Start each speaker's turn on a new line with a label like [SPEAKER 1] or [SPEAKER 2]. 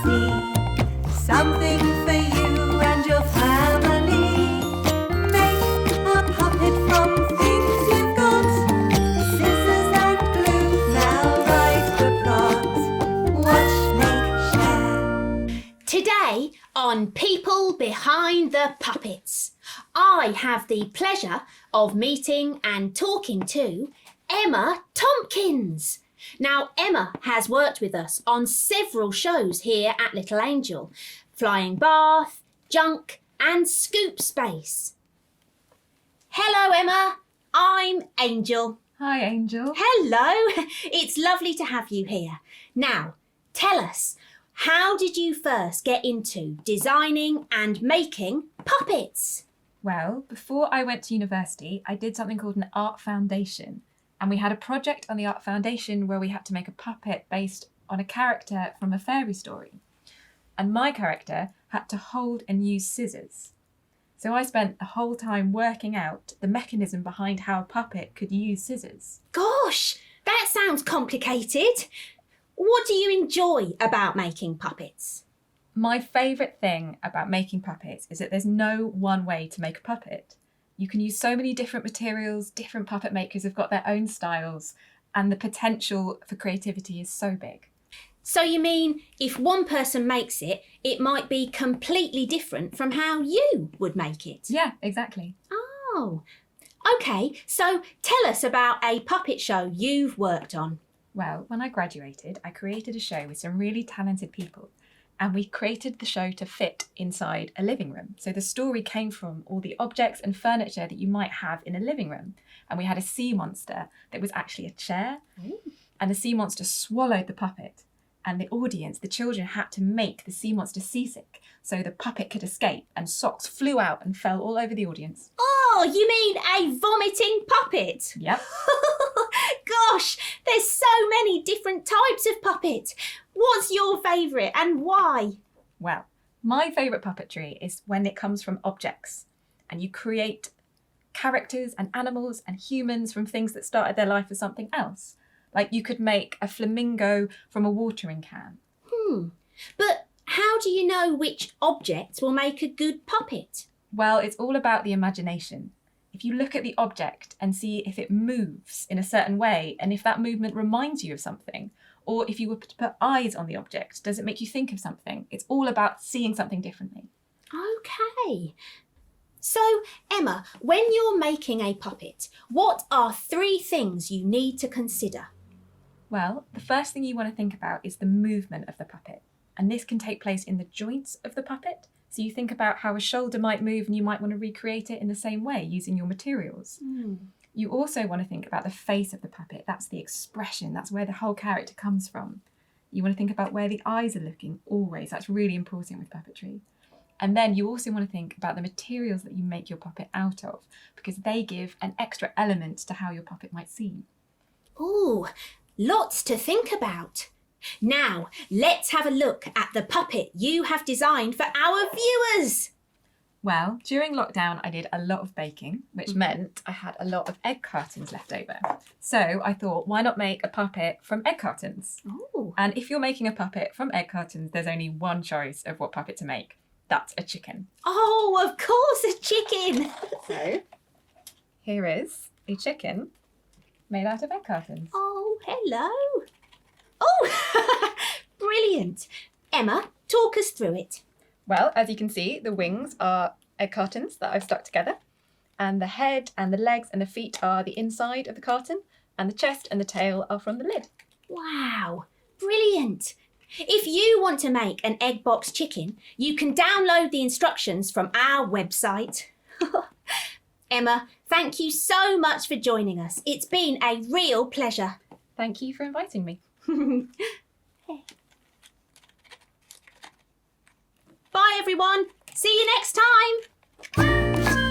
[SPEAKER 1] see something for you and your family. Make a puppet from things you've got. Scissors and glue, now write the plot. Watch, make, share.
[SPEAKER 2] Today on People Behind the Puppets, I have the pleasure of meeting and talking to Emma Tompkins. Now, Emma has worked with us on several shows here at Little Angel, Flying Bath, Junk and Scoop Space. Hello, Emma. I'm Angel.
[SPEAKER 3] Hi, Angel.
[SPEAKER 2] Hello. It's lovely to have you here. Now, tell us, how did you first get into designing and making puppets?
[SPEAKER 3] Well, before I went to university, I did something called an art foundation. And we had a project on the art foundation where we had to make a puppet based on a character from a fairy story. And my character had to hold and use scissors. So I spent the whole time working out the mechanism behind how a puppet could use scissors.
[SPEAKER 2] Gosh, that sounds complicated. What do you enjoy about making puppets?
[SPEAKER 3] My favourite thing about making puppets is that there's no one way to make a puppet. You can use so many different materials, different puppet makers have got their own styles, and the potential for creativity is so big.
[SPEAKER 2] So you mean if one person makes it, it might be completely different from how you would make it?
[SPEAKER 3] Yeah, exactly.
[SPEAKER 2] Oh, okay. So tell us about a puppet show you've worked on.
[SPEAKER 3] Well, when I graduated, I created a show with some really talented people. And we created the show to fit inside a living room. So the story came from all the objects and furniture that you might have in a living room. And we had a sea monster that was actually a chair. Ooh. And the sea monster swallowed the puppet. And the audience, the children, had to make the sea monster seasick so the puppet could escape, and socks flew out and fell all over the audience.
[SPEAKER 2] Oh, you mean a vomiting puppet?
[SPEAKER 3] Yep.
[SPEAKER 2] Gosh, there's so many different types of puppet. What's your favourite and why?
[SPEAKER 3] Well, my favourite puppetry is when it comes from objects and you create characters and animals and humans from things that started their life as something else. Like you could make a flamingo from a watering can.
[SPEAKER 2] But how do you know which object will make a good puppet?
[SPEAKER 3] Well, it's all about the imagination. If you look at the object and see if it moves in a certain way and if that movement reminds you of something, or if you were to put eyes on the object, does it make you think of something? It's all about seeing something differently.
[SPEAKER 2] Okay. So, Emma, when you're making a puppet, what are 3 things you need to consider?
[SPEAKER 3] Well, the first thing you want to think about is the movement of the puppet. And this can take place in the joints of the puppet. So you think about how a shoulder might move and you might want to recreate it in the same way using your materials. You also want to think about the face of the puppet. That's the expression. That's where the whole character comes from. You want to think about where the eyes are looking always. That's really important with puppetry. And then you also want to think about the materials that you make your puppet out of, because they give an extra element to how your puppet might seem.
[SPEAKER 2] Ooh, lots to think about. Now, let's have a look at the puppet you have designed for our viewers.
[SPEAKER 3] Well, during lockdown, I did a lot of baking, which meant I had a lot of egg cartons left over. So I thought, why not make a puppet from egg cartons?
[SPEAKER 2] Ooh.
[SPEAKER 3] And if you're making a puppet from egg cartons, there's only one choice of what puppet to make. That's a chicken.
[SPEAKER 2] Oh, of course, a chicken.
[SPEAKER 3] So here is a chicken made out of egg cartons.
[SPEAKER 2] Oh, hello. Oh, brilliant. Emma, talk us through it.
[SPEAKER 3] Well, as you can see, the wings are egg cartons that I've stuck together. And the head and the legs and the feet are the inside of the carton. And the chest and the tail are from the lid.
[SPEAKER 2] Wow, brilliant. If you want to make an egg box chicken, you can download the instructions from our website. Emma, thank you so much for joining us. It's been a real pleasure.
[SPEAKER 3] Thank you for inviting me.
[SPEAKER 2] Bye, everyone. See you next time.